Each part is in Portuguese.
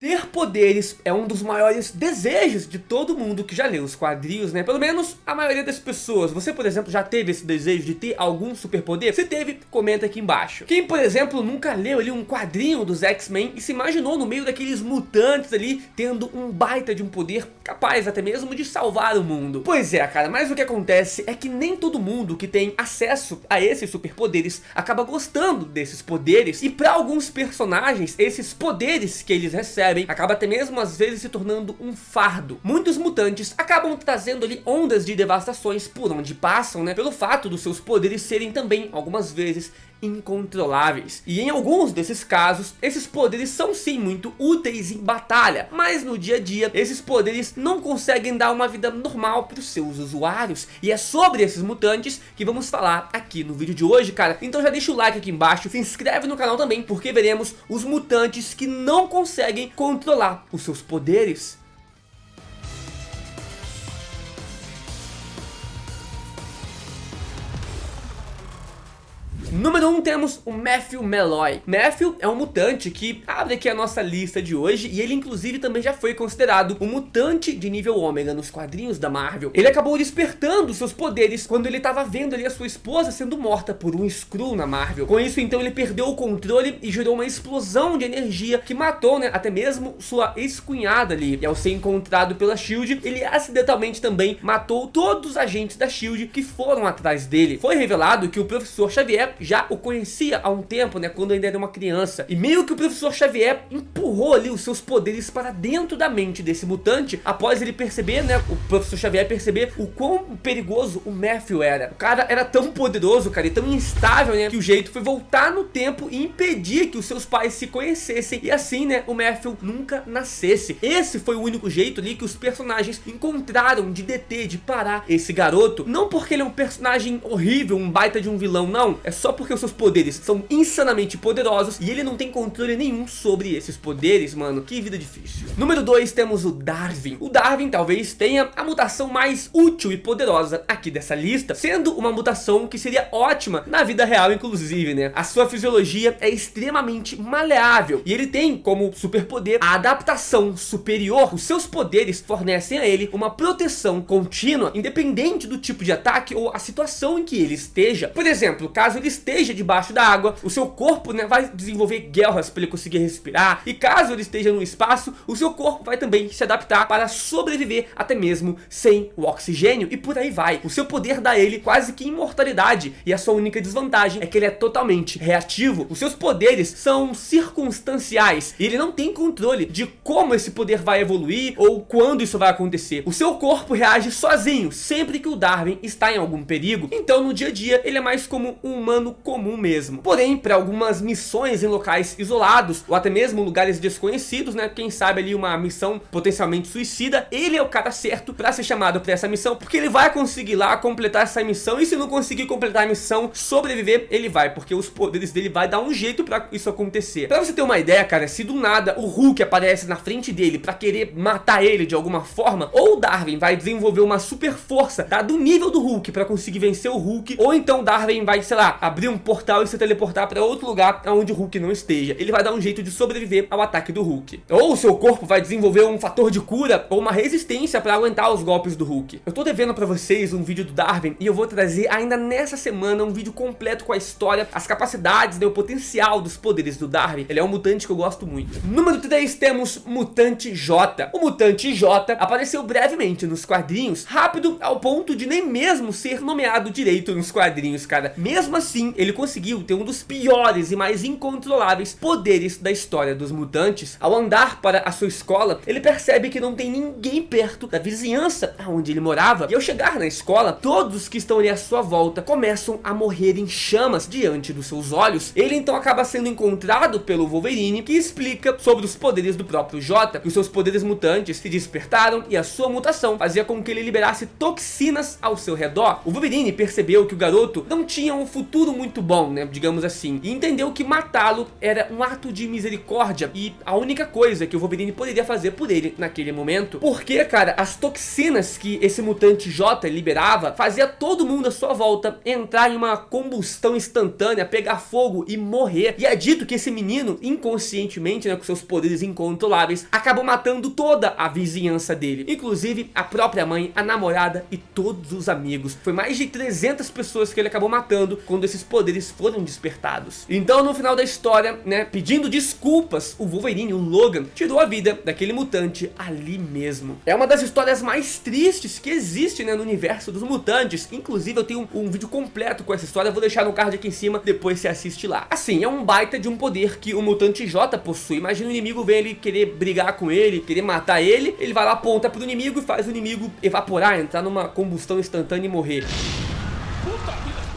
Ter poderes é um dos maiores desejos de todo mundo que já leu os quadrinhos, né? Pelo menos a maioria das pessoas. Você, por exemplo, já teve esse desejo de ter algum superpoder? Se teve, comenta aqui embaixo. Quem, por exemplo, nunca leu ali um quadrinho dos X-Men e se imaginou no meio daqueles mutantes ali, tendo um baita de um poder capaz até mesmo de salvar o mundo? Pois é, cara, mas o que acontece é que nem todo mundo que tem acesso a esses superpoderes acaba gostando desses poderes. E para alguns personagens, esses poderes que eles recebem acaba até mesmo às vezes se tornando um fardo. Muitos mutantes acabam trazendo ali ondas de devastações por onde passam, né? Pelo fato dos seus poderes serem também, algumas vezes, incontroláveis. E em alguns desses casos, esses poderes são sim muito úteis em batalha, mas no dia a dia, esses poderes não conseguem dar uma vida normal para os seus usuários. E é sobre esses mutantes que vamos falar aqui no vídeo de hoje, cara. Então já deixa o like aqui embaixo, se inscreve no canal também, porque veremos os mutantes que não conseguem controlar os seus poderes. Número 1 temos o Matthew Malloy. Matthew é um mutante que abre aqui a nossa lista de hoje e ele inclusive também já foi considerado um mutante de nível ômega nos quadrinhos da Marvel. Ele acabou despertando seus poderes quando ele estava vendo ali a sua esposa sendo morta por um Skrull na Marvel. Com isso então ele perdeu o controle e gerou uma explosão de energia que matou, né, até mesmo sua ex-cunhada ali. E ao ser encontrado pela SHIELD, ele acidentalmente também matou todos os agentes da SHIELD que foram atrás dele. Foi revelado que o Professor Xavier já o conhecia há um tempo, né, quando ainda era uma criança, e meio que o Professor Xavier empurrou ali os seus poderes para dentro da mente desse mutante, após ele perceber, né, o Professor Xavier perceber o quão perigoso o Matthew era. O cara era tão poderoso, cara, e tão instável, né, que o jeito foi voltar no tempo e impedir que os seus pais se conhecessem, e assim, né, o Matthew nunca nascesse. Esse foi o único jeito ali que os personagens encontraram de deter, de parar esse garoto, não porque ele é um personagem horrível, um baita de um vilão, não, é só porque os seus poderes são insanamente poderosos e ele não tem controle nenhum sobre esses poderes, mano. Que vida difícil. Número 2 temos o Darwin. O Darwin talvez tenha a mutação mais útil e poderosa aqui dessa lista, sendo uma mutação que seria ótima na vida real, inclusive, né? A sua fisiologia é extremamente maleável e ele tem como superpoder a adaptação superior. Os seus poderes fornecem a ele uma proteção contínua, independente do tipo de ataque ou a situação em que ele esteja. Por exemplo, caso ele esteja debaixo da água, o seu corpo, né, vai desenvolver guerras para ele conseguir respirar, e caso ele esteja no espaço, o seu corpo vai também se adaptar para sobreviver até mesmo sem o oxigênio, e por aí vai. O seu poder dá a ele quase que imortalidade, e a sua única desvantagem é que ele é totalmente reativo. Os seus poderes são circunstanciais, e ele não tem controle de como esse poder vai evoluir ou quando isso vai acontecer. O seu corpo reage sozinho sempre que o Darwin está em algum perigo, então no dia a dia ele é mais como um humano comum mesmo. Porém, para algumas missões em locais isolados ou até mesmo lugares desconhecidos, né, quem sabe ali uma missão potencialmente suicida, ele é o cara certo para ser chamado para essa missão, porque ele vai conseguir lá completar essa missão, e se não conseguir completar a missão, sobreviver, ele vai, porque os poderes dele vai dar um jeito para isso acontecer. Para você ter uma ideia, cara, se do nada o Hulk aparece na frente dele para querer matar ele de alguma forma, ou o Darwin vai desenvolver uma super força, tá, do nível do Hulk para conseguir vencer o Hulk, ou então Darwin vai, sei lá, abrir um portal e se teleportar para outro lugar onde o Hulk não esteja. Ele vai dar um jeito de sobreviver ao ataque do Hulk. Ou o seu corpo vai desenvolver um fator de cura ou uma resistência para aguentar os golpes do Hulk. Eu tô devendo para vocês um vídeo do Darwin e eu vou trazer ainda nessa semana um vídeo completo com a história, as capacidades, né, o potencial dos poderes do Darwin. Ele é um mutante que eu gosto muito. Número 3 temos Mutante J. O Mutante J apareceu brevemente nos quadrinhos, rápido ao ponto de nem mesmo ser nomeado direito nos quadrinhos, cara. Mesmo assim, ele conseguiu ter um dos piores e mais incontroláveis poderes da história dos mutantes. Ao andar para a sua escola, ele percebe que não tem ninguém perto da vizinhança onde ele morava, e ao chegar na escola, todos que estão ali à sua volta começam a morrer em chamas diante dos seus olhos. Ele então acaba sendo encontrado pelo Wolverine, que explica sobre os poderes do próprio J, que os seus poderes mutantes se despertaram e a sua mutação fazia com que ele liberasse toxinas ao seu redor. O Wolverine percebeu que o garoto não tinha um futuro futuro muito bom, né, digamos assim, e entendeu que matá-lo era um ato de misericórdia e a única coisa que o Wolverine poderia fazer por ele naquele momento. Porque, cara, as toxinas que esse mutante J liberava fazia todo mundo à sua volta entrar em uma combustão instantânea, pegar fogo e morrer. E é dito que esse menino, inconscientemente, né, com seus poderes incontroláveis, acabou matando toda a vizinhança dele, inclusive a própria mãe, a namorada e todos os amigos. Foi mais de 300 pessoas que ele acabou matando quando esses poderes foram despertados. Então, no final da história, né, pedindo desculpas, o Wolverine, o Logan, tirou a vida daquele mutante ali mesmo. É uma das histórias mais tristes que existe, né, no universo dos mutantes. Inclusive, eu tenho um vídeo completo com essa história, eu vou deixar no card aqui em cima, depois você assiste lá. Assim, é um baita de um poder que o mutante J possui. Imagina o inimigo vem ele querer brigar com ele, querer matar ele, ele vai lá, aponta pro inimigo e faz o inimigo evaporar, entrar numa combustão instantânea e morrer.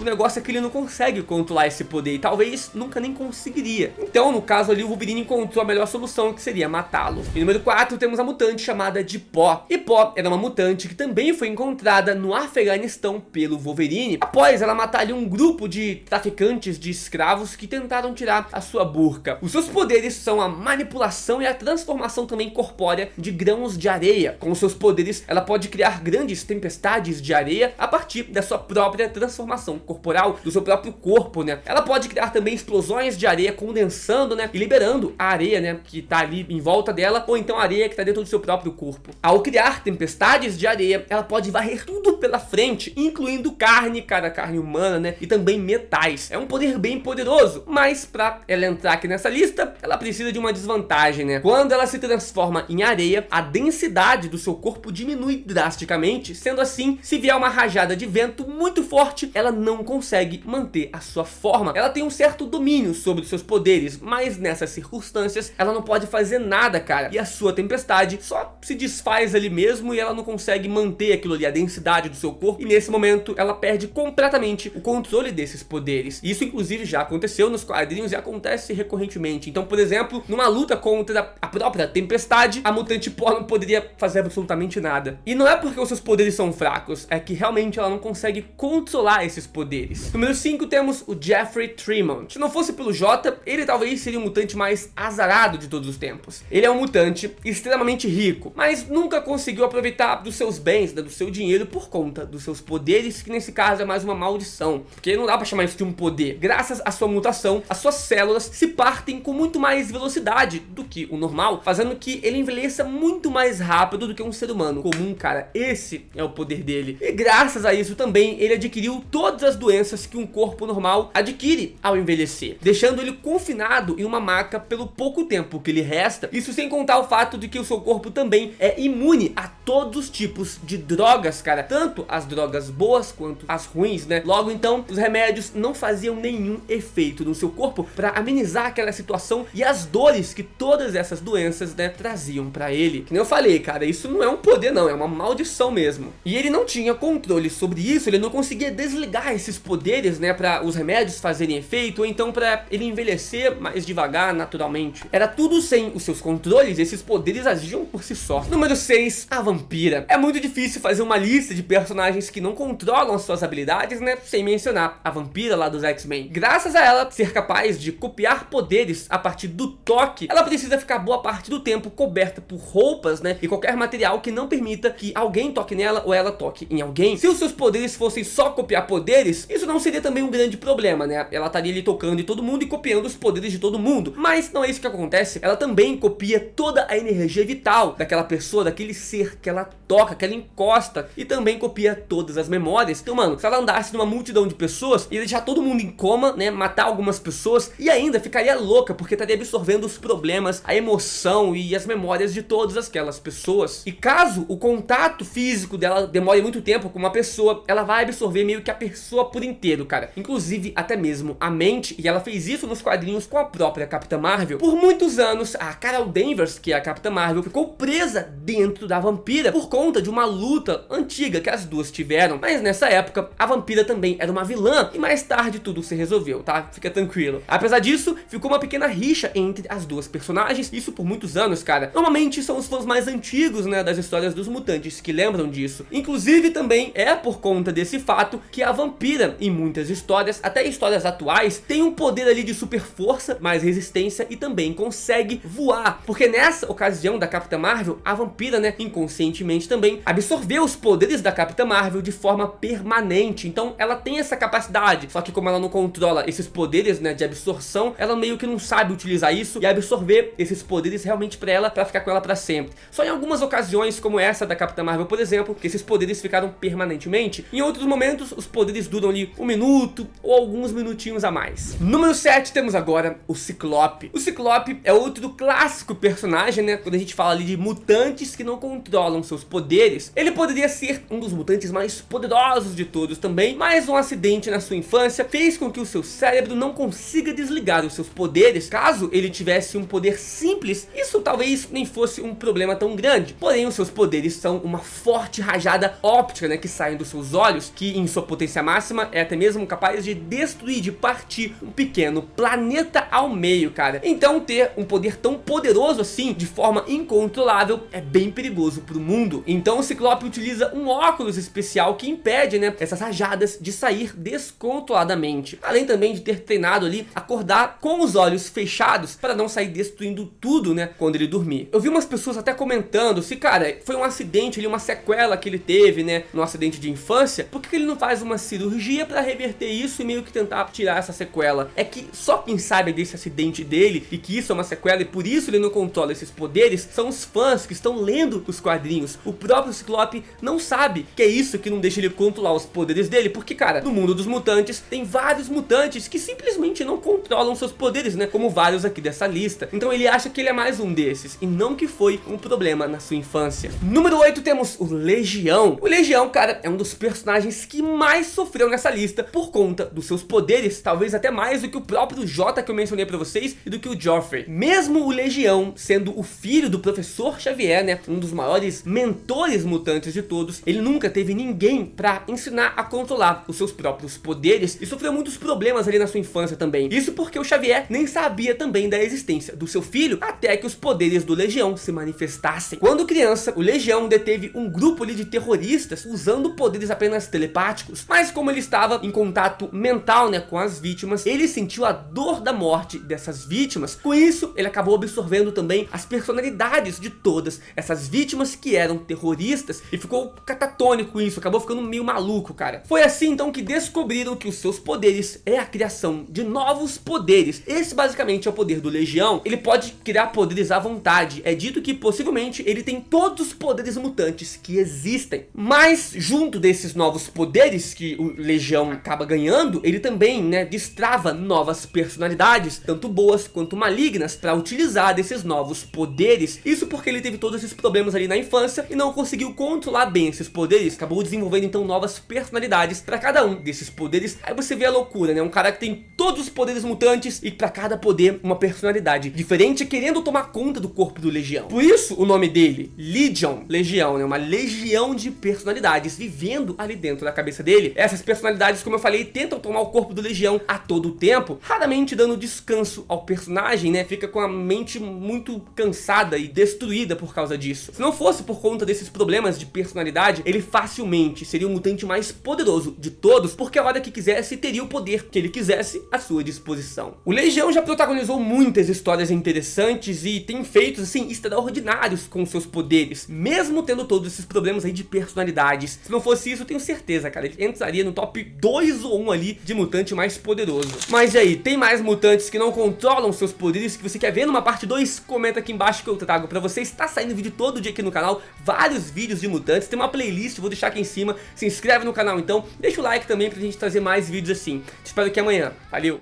O negócio é que ele não consegue controlar esse poder e talvez nunca nem conseguiria. Então, no caso ali, o Wolverine encontrou a melhor solução, que seria matá-lo. E número 4, temos a mutante chamada de Pó. E Pó era uma mutante que também foi encontrada no Afeganistão pelo Wolverine, após ela matar ali um grupo de traficantes de escravos que tentaram tirar a sua burca. Os seus poderes são a manipulação e a transformação também corpórea de grãos de areia. Com seus poderes, ela pode criar grandes tempestades de areia a partir da sua própria transformação corporal, do seu próprio corpo, né? Ela pode criar também explosões de areia condensando, né, e liberando a areia, né, que tá ali em volta dela, ou então a areia que tá dentro do seu próprio corpo. Ao criar tempestades de areia, ela pode varrer tudo pela frente, incluindo carne, cara, carne humana, né, e também metais. É um poder bem poderoso, mas pra ela entrar aqui nessa lista, ela precisa de uma desvantagem, né? Quando ela se transforma em areia, a densidade do seu corpo diminui drasticamente, sendo assim, se vier uma rajada de vento muito forte, ela não consegue manter a sua forma. Ela tem um certo domínio sobre os seus poderes, mas nessas circunstâncias ela não pode fazer nada, cara. E a sua tempestade só se desfaz ali mesmo e ela não consegue manter aquilo ali, a densidade do seu corpo. E nesse momento ela perde completamente o controle desses poderes. Isso inclusive já aconteceu nos quadrinhos e acontece recorrentemente. Então, por exemplo, numa luta contra a própria tempestade, a mutante Pó não poderia fazer absolutamente nada. E não é porque os seus poderes são fracos, é que realmente ela não consegue controlar esses poderes. Número 5, temos o Jeffrey Tremont. Se não fosse pelo J, ele talvez seria o mutante mais azarado de todos os tempos. Ele é um mutante extremamente rico, mas nunca conseguiu aproveitar dos seus bens, do seu dinheiro, por conta dos seus poderes, que nesse caso é mais uma maldição, porque não dá pra chamar isso de um poder. Graças à sua mutação, as suas células se partem com muito mais velocidade do que o normal, fazendo que ele envelheça muito mais rápido do que um ser humano comum, cara. Esse é o poder dele. E graças a isso também, ele adquiriu todas as doenças que um corpo normal adquire ao envelhecer, deixando ele confinado em uma maca pelo pouco tempo que lhe resta. Isso sem contar o fato de que o seu corpo também é imune a todos os tipos de drogas, cara, tanto as drogas boas quanto as ruins, né? Logo então, os remédios não faziam nenhum efeito no seu corpo para amenizar aquela situação e as dores que todas essas doenças, né, traziam para ele. Que nem eu falei, cara, isso não é um poder não, é uma maldição mesmo. E ele não tinha controle sobre isso, ele não conseguia desligar esses poderes, né, para os remédios fazerem efeito, ou então para ele envelhecer mais devagar, naturalmente. Era tudo sem os seus controles, esses poderes agiam por si só. Número 6, a vampira. É muito difícil fazer uma lista de personagens que não controlam as suas habilidades, né, sem mencionar a vampira lá dos X-Men. Graças a ela ser capaz de copiar poderes a partir do toque, ela precisa ficar boa parte do tempo coberta por roupas, né, e qualquer material que não permita que alguém toque nela ou ela toque em alguém. Se os seus poderes fossem só copiar poderes, isso não seria também um grande problema, né? Ela estaria ali tocando em todo mundo e copiando os poderes de todo mundo. Mas não é isso que acontece. Ela também copia toda a energia vital daquela pessoa, daquele ser que ela toca, que ela encosta. E também copia todas as memórias. Então, mano, se ela andasse numa multidão de pessoas, ia deixar todo mundo em coma, né? Matar algumas pessoas e ainda ficaria louca, porque estaria absorvendo os problemas, a emoção e as memórias de todas aquelas pessoas. E caso o contato físico dela demore muito tempo com uma pessoa, ela vai absorver meio que a pessoa por inteiro, cara. Inclusive até mesmo a mente, e ela fez isso nos quadrinhos com a própria Capitã Marvel. Por muitos anos, a Carol Danvers, que é a Capitã Marvel, ficou presa dentro da vampira. Vampira por conta de uma luta antiga que as duas tiveram, mas nessa época a Vampira também era uma vilã e mais tarde tudo se resolveu, tá? Fica tranquilo. Apesar disso, ficou uma pequena rixa entre as duas personagens, isso por muitos anos, cara. Normalmente são os fãs mais antigos, né, das histórias dos mutantes que lembram disso. Inclusive também é por conta desse fato que a Vampira, em muitas histórias, até histórias atuais, tem um poder ali de super força, mais resistência e também consegue voar. Porque nessa ocasião da Capitã Marvel, a Vampira, né, inconscientemente também absorveu os poderes da Capitã Marvel de forma permanente. Então ela tem essa capacidade, só que como ela não controla esses poderes, né, de absorção, ela meio que não sabe utilizar isso e absorver esses poderes realmente pra ela, pra ficar com ela pra sempre. Só em algumas ocasiões, como essa da Capitã Marvel, por exemplo, que esses poderes ficaram permanentemente. Em outros momentos, os poderes duram ali 1 minuto ou alguns minutinhos a mais. Número 7, temos agora o Ciclope. O Ciclope é outro clássico personagem, né? Quando a gente fala ali de mutantes que não controlam seus poderes, ele poderia ser um dos mutantes mais poderosos de todos também, mas um acidente na sua infância fez com que o seu cérebro não consiga desligar os seus poderes. Caso ele tivesse um poder simples, isso talvez nem fosse um problema tão grande. Porém, os seus poderes são uma forte rajada óptica, né, que saem dos seus olhos, que em sua potência máxima é até mesmo capaz de destruir, de partir um pequeno planeta ao meio, cara. Então ter um poder tão poderoso assim, de forma incontrolável, é bem perigoso pro mundo. Então o Ciclope utiliza um óculos especial que impede, né, essas rajadas de sair descontroladamente. Além também de ter treinado ali acordar com os olhos fechados para não sair destruindo tudo, né, quando ele dormir. Eu vi umas pessoas até comentando se, cara, foi um acidente ali, uma sequela que ele teve, né, no acidente de infância, por que ele não faz uma cirurgia para reverter isso e meio que tentar tirar essa sequela? É que só quem sabe desse acidente dele e que isso é uma sequela e por isso ele não controla esses poderes são os fãs que estão lendo os quadrinhos. O próprio Ciclope não sabe que é isso que não deixa ele controlar os poderes dele, porque, cara, no mundo dos mutantes tem vários mutantes que simplesmente não controlam seus poderes, né, como vários aqui dessa lista. Então ele acha que ele é mais um desses e não que foi um problema na sua infância. Número 8, temos o Legião. O Legião, cara, é um dos personagens que mais sofreu nessa lista por conta dos seus poderes, talvez até mais do que o próprio Jota que eu mencionei pra vocês e do que o Joffrey. Mesmo o Legião sendo o filho do Professor Xavier, né, um dos maiores mentores mutantes de todos, ele nunca teve ninguém pra ensinar a controlar os seus próprios poderes e sofreu muitos problemas ali na sua infância também. Isso porque o Xavier nem sabia também da existência do seu filho até que os poderes do Legião se manifestassem. Quando criança, o Legião deteve um grupo ali de terroristas usando poderes apenas telepáticos, mas como ele estava em contato mental, né, com as vítimas, ele sentiu a dor da morte dessas vítimas. Com isso, ele acabou absorvendo também as personalidades de todas essas vítimas que eram terroristas e ficou catatônico com isso, acabou ficando meio maluco, cara. Foi assim então que descobriram que os seus poderes é a criação de novos poderes. Esse basicamente é o poder do Legião. Ele pode criar poderes à vontade. É dito que possivelmente ele tem todos os poderes mutantes que existem. Mas junto desses novos poderes que o Legião acaba ganhando, ele também, né, destrava novas personalidades, tanto boas quanto malignas, para utilizar desses novos poderes. Isso porque ele teve todos esses problemas ali na infância e não conseguiu controlar bem esses poderes. Acabou desenvolvendo então novas personalidades para cada um desses poderes. Aí você vê a loucura, né? Um cara que tem todos os poderes mutantes e para cada poder uma personalidade diferente, querendo tomar conta do corpo do Legião. Por isso o nome dele, Legion, Legião, né? Uma legião de personalidades vivendo ali dentro da cabeça dele. Essas personalidades, como eu falei, tentam tomar o corpo do Legião a todo tempo, raramente dando descanso ao personagem, né? Fica com a mente muito cansada e destruída por causa disso. Se não fosse por conta desses problemas de personalidade, ele facilmente seria o mutante mais poderoso de todos, porque a hora que quisesse teria o poder que ele quisesse à sua disposição. O Legião já protagonizou muitas histórias interessantes e tem feitos assim extraordinários com seus poderes, mesmo tendo todos esses problemas aí de personalidades. Se não fosse isso, eu tenho certeza, cara, ele entraria no top 2 ou 1 ali de mutante mais poderoso. Mas e aí, tem mais mutantes que não controlam seus poderes que você quer ver numa parte 2? Comenta aqui embaixo que eu trago pra vocês. Tá saindo vídeo todo dia aqui no canal, vários vídeos de mutantes, tem uma playlist, vou deixar aqui em cima. Se inscreve no canal então, deixa o like também pra gente trazer mais vídeos assim. Te espero aqui amanhã, valeu!